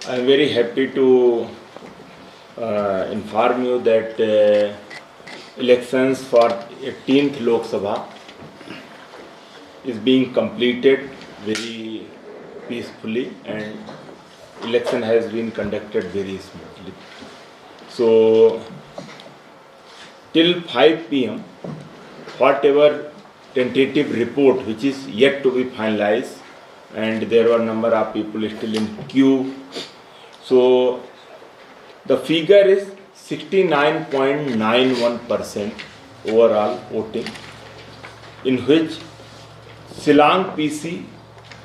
I am very happy to inform you that elections for 18th Lok Sabha is being completed very peacefully and election has been conducted very smoothly. So till 5 p.m. whatever tentative report which is yet to be finalized, and there were number of people still in queue. So the figure is 69.91% overall voting, in which Shillong PC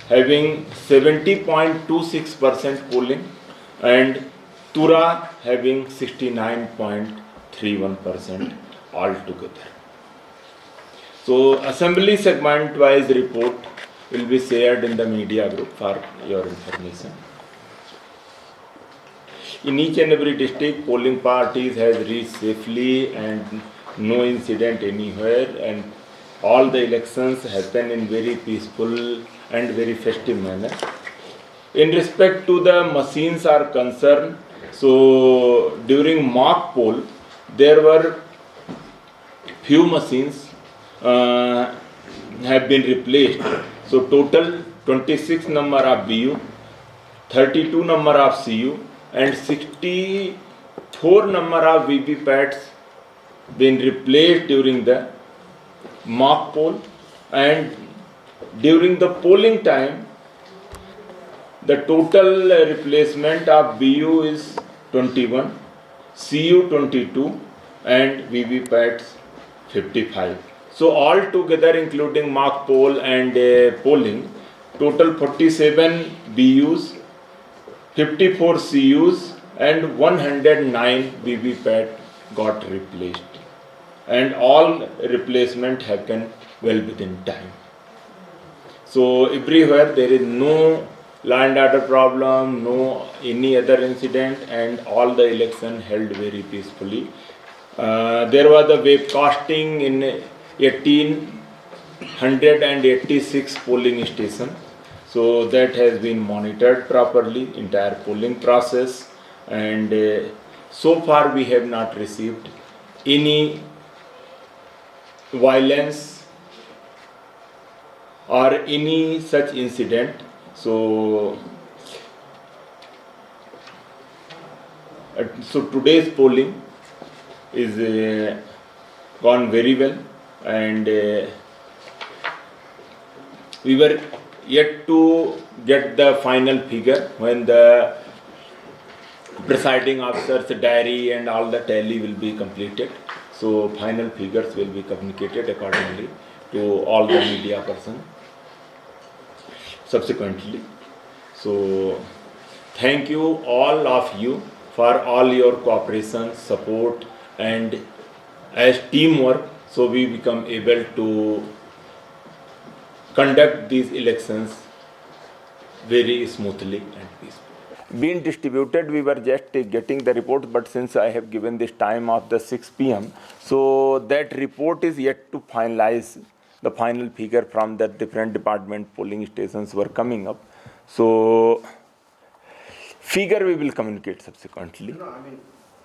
having 70.26% polling and Tura having 69.31% altogether. So assembly segment wise report will be shared in the media group for your information. In each and every district, polling parties has reached safely and no incident anywhere, and all the elections happen in very peaceful and very festive manner. In respect to the machines are concerned, so during mock poll, there were few machines have been replaced. So total 26 number of BU, 32 number of CU and 64 number of VVPATs been replaced during the mock poll, and during the polling time the total replacement of BU is 21, CU 22 and VVPATs 55. So all together including mock poll and polling, total 47 BUs, 54 CUs and 109 VVPAT got replaced, and all replacement happened well within time. So everywhere there is no law and order problem, no any other incident, and all the election held very peacefully. There was a webcasting in 1886 polling station. So that has been monitored properly, entire polling process, and so far we have not received any violence or any such incident. So today's polling is gone very well, and we were yet to get the final figure when the presiding officer's diary and all the tally will be completed. So final figures will be communicated accordingly to all the media persons subsequently. So thank you all of you for all your cooperation, support, and as teamwork, so we become able to conduct these elections very smoothly and peacefully. Being distributed, we were just getting the report, but since I have given this time of the 6 p.m., so that report is yet to finalize. The final figure from the different department polling stations were coming up. So figure we will communicate subsequently. No, I mean,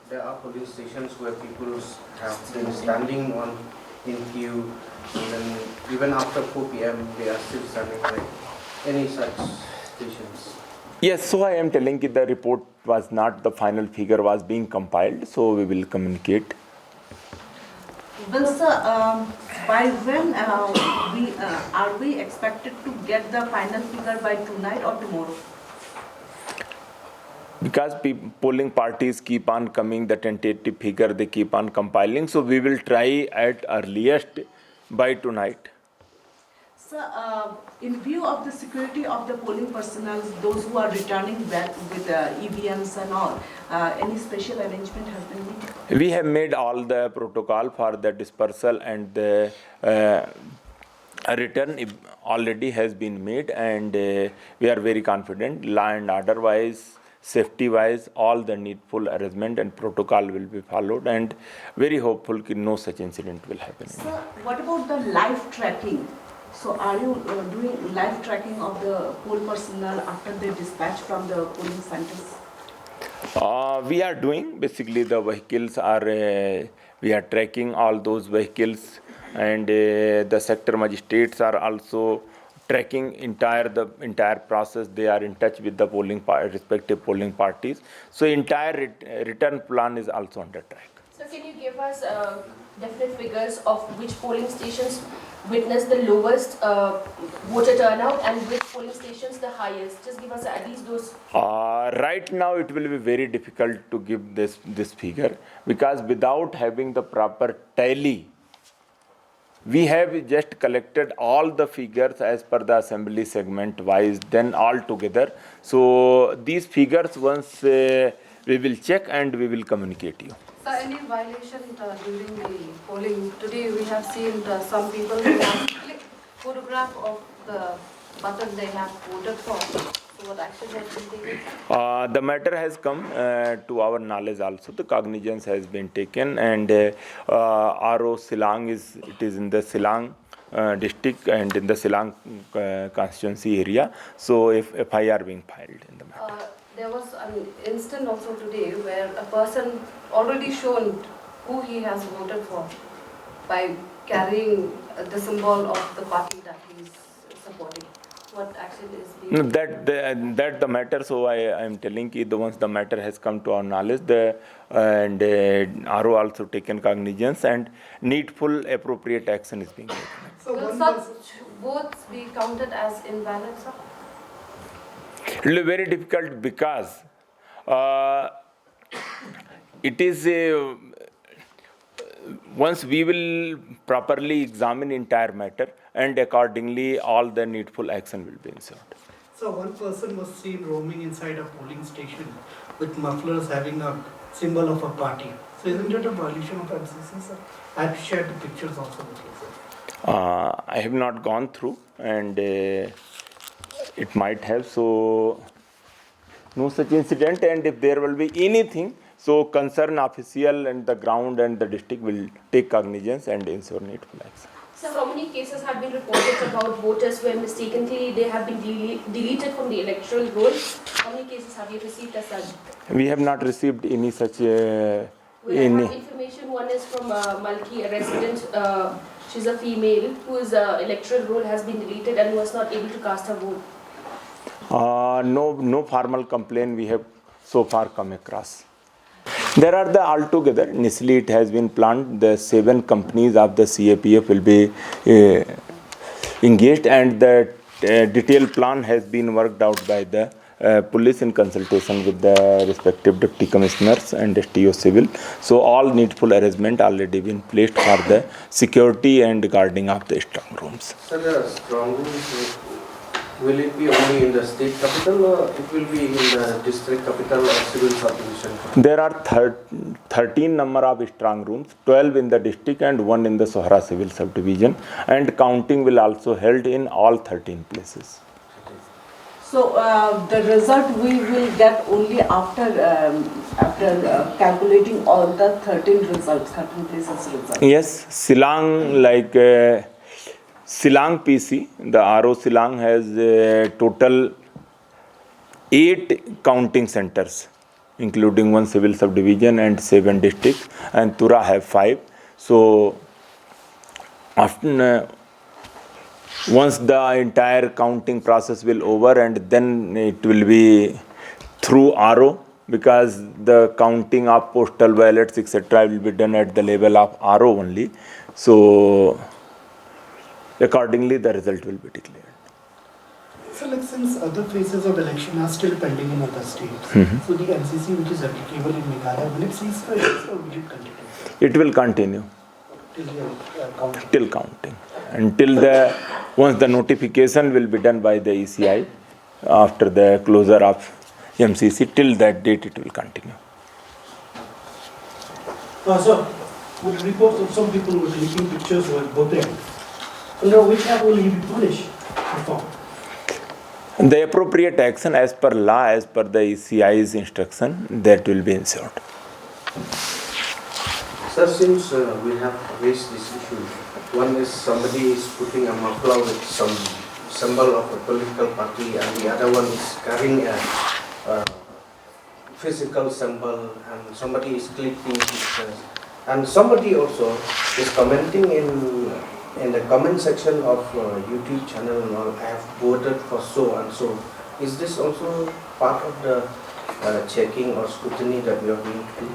there are polling stations where people have been standing in queue, and then even after 4 p.m. they are still standing, like any such stations. Yes, so I am telling you the report was not, the final figure was being compiled, so we will communicate. Well, sir, by when are we expected to get the final figure, by tonight or tomorrow? Because polling parties keep on coming, the tentative figure they keep on compiling, so we will try at earliest by tonight. Sir, in view of the security of the polling personnel, those who are returning back with EVMs and all, any special arrangement has been made? We have made all the protocol for the dispersal, and the return already has been made, and we are very confident, law and order wise, safety wise, all the needful arrangement and protocol will be followed, and very hopeful that no such incident will happen. Sir, what about the live tracking? So are you doing live tracking of the poll personnel after they dispatch from the polling centers? We are doing basically the vehicles are we are tracking all those vehicles, and the sector magistrates are also tracking the entire process. They are in touch with the respective polling parties. So entire return plan is also under track. So can you give us definite figures of which polling stations witnessed the lowest voter turnout and which polling stations the highest? Just give us at least those. Right now, it will be very difficult to give this figure, because without having the proper tally, we have just collected all the figures as per the assembly segment wise, then all together. So these figures, once we will check and we will communicate you. So any violation during the polling? Today we have seen some people who have clicked photograph of the button they have voted for. So what action has been taken? The matter has come to our knowledge also. The cognizance has been taken, and RO Silang is in the Silang district and in the Silang constituency area. So if FIR being filed in the matter. There was an instant also today where a person already shown who he has voted for by carrying the symbol of the party that he is supporting. What action is being No, that the matter. So I am telling you, once the matter has come to our knowledge, and RO also taken cognizance, and needful appropriate action is being taken. So will such votes be counted as invalid, sir? It will be very difficult, because it is once we will properly examine entire matter, and accordingly all the needful action will be ensured. So one person was seen roaming inside a polling station with mufflers having a symbol of a party. So isn't it a violation of MCC, sir? I've shared the pictures also with you, sir. I have not gone through, and it might have, so no such incident, and if there will be anything, so concerned official and the ground and the district will take cognizance and ensure needful action. So how many cases have been reported about voters where mistakenly they have been deleted from the electoral roll? How many cases have you received as such? We have not received any such We have information. One is from Malki, a resident. She's a female whose electoral roll has been deleted and was not able to cast her vote. no formal complaint we have so far come across. There are the altogether, initially it has been planned, the 7 companies of the CAPF will be engaged, and the detailed plan has been worked out by the police in consultation with the respective deputy commissioners and STO civil. So all needful arrangement already been placed for the security and guarding of the strong rooms. So the strong rooms, will it be only in the state capital, or it will be in the district capital or civil subdivision? There are 13 number of strong rooms, 12 in the district and 1 in the Sohra civil subdivision, and counting will also held in all 13 places. So the result we will get only after calculating all the 13 results, 13 places results. Yes, Silang, like Silang PC, the RO Silang has total 8 counting centers, including 1 civil subdivision and 7 districts, and Tura have 5. So after once the entire counting process will over, and then it will be through RO, because the counting of postal ballots etc. will be done at the level of RO only. So accordingly the result will be declared. So like since other phases of election are still pending in other states, so the MCC which is applicable in Meghalaya, will it cease for or will it continue? It will continue Till the counting? till counting, until once the notification will be done by the ECI after the closure of MCC, till that date it will continue. So, with reports of some people were taking pictures while voting, under which act will he be punished? The appropriate action as per law, as per the ECI's instruction, that will be ensured. Sir, since we have raised this issue, one is somebody is putting a muffler with some symbol of a political party, and the other one is carrying a physical symbol and somebody is clicking pictures. And somebody also is commenting in the comment section of YouTube channel and all, I have voted for so and so. Is this also part of the checking or scrutiny that we are going to do?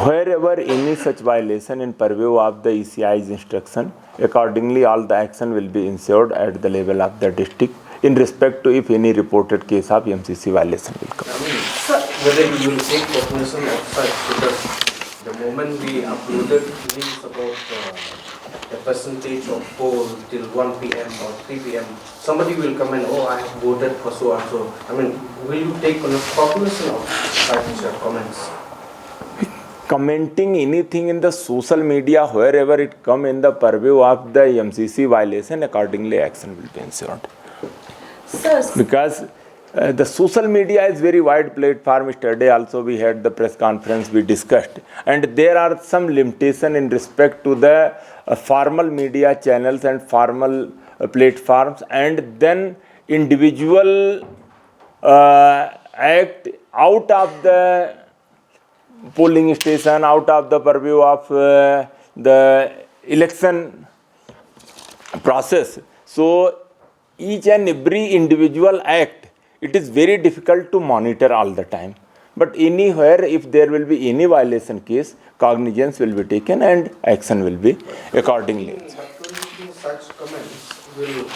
Wherever any such violation in purview of the ECI's instruction, accordingly all the action will be ensured at the level of the district in respect to if any reported case of MCC violation will come. I mean, whether you will take cognizance of such, because the moment we uploaded news about the percentage of poll till 1 p.m. or 3 p.m., somebody will come and, oh, I have voted for so and so. I mean, will you take cognizance of such comments? Commenting anything in the social media, wherever it come in the purview of the MCC violation, accordingly action will be ensured. Sir, Because the social media is very wide platform. Yesterday also we had the press conference, we discussed, and there are some limitation in respect to the formal media channels and formal platforms, and then individual act out of the polling station, out of the purview of the election process. So each and every individual act, it is very difficult to monitor all the time. But anywhere, if there will be any violation case, cognizance will be taken and action will be accordingly. But do you think such comments will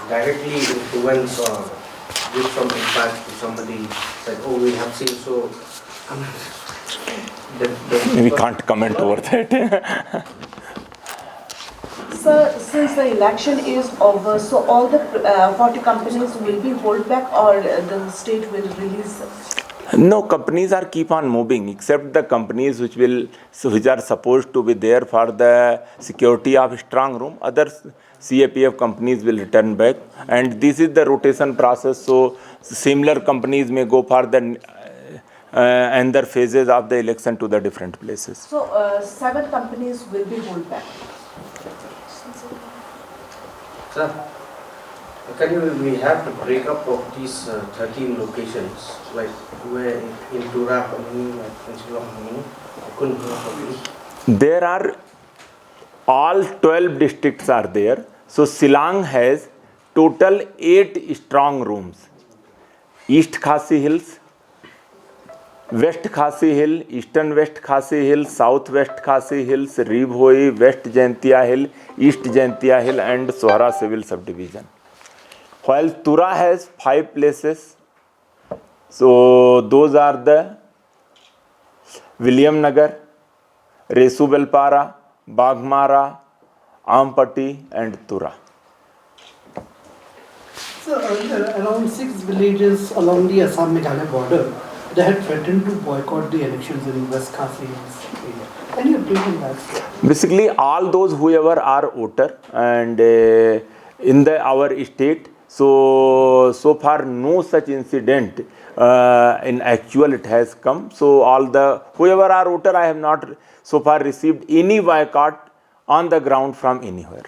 directly influence or give some impact to somebody like, oh, we have seen so. We can't comment over that. Sir, since the election is over, so all the 40 companies will be hold back, or the state will release? No, companies are keep on moving, except the companies which are supposed to be there for the security of strong room. Other CAPF companies will return back, and this is the rotation process. So similar companies may go for the another phases of the election to the different places. So 7 companies will be hold back. Sir, we have the breakup of these 13 locations, like where in Tura, in Shillong, I couldn't hear from you. There are all 12 districts are there. So Shillong has total 8 strong rooms. East Khasi Hills, West Khasi Hill, Eastern West Khasi Hill, South West Khasi Hills, Ribhoi, West Jaintia Hill, East Jaintia Hill and Sohra Civil Subdivision. While Tura has 5 places, so those are the William Nagar, Resu Belpara, Bagmara, Ampati and Tura. So around 6 villages along the Assam-Meghalaya border, they had threatened to boycott the elections in West Khasi Hills area. Any update on that? Basically, all those whoever are voter and in our state, so far no such incident in actual it has come. So all the whoever are voter, I have not so far received any boycott on the ground from anywhere.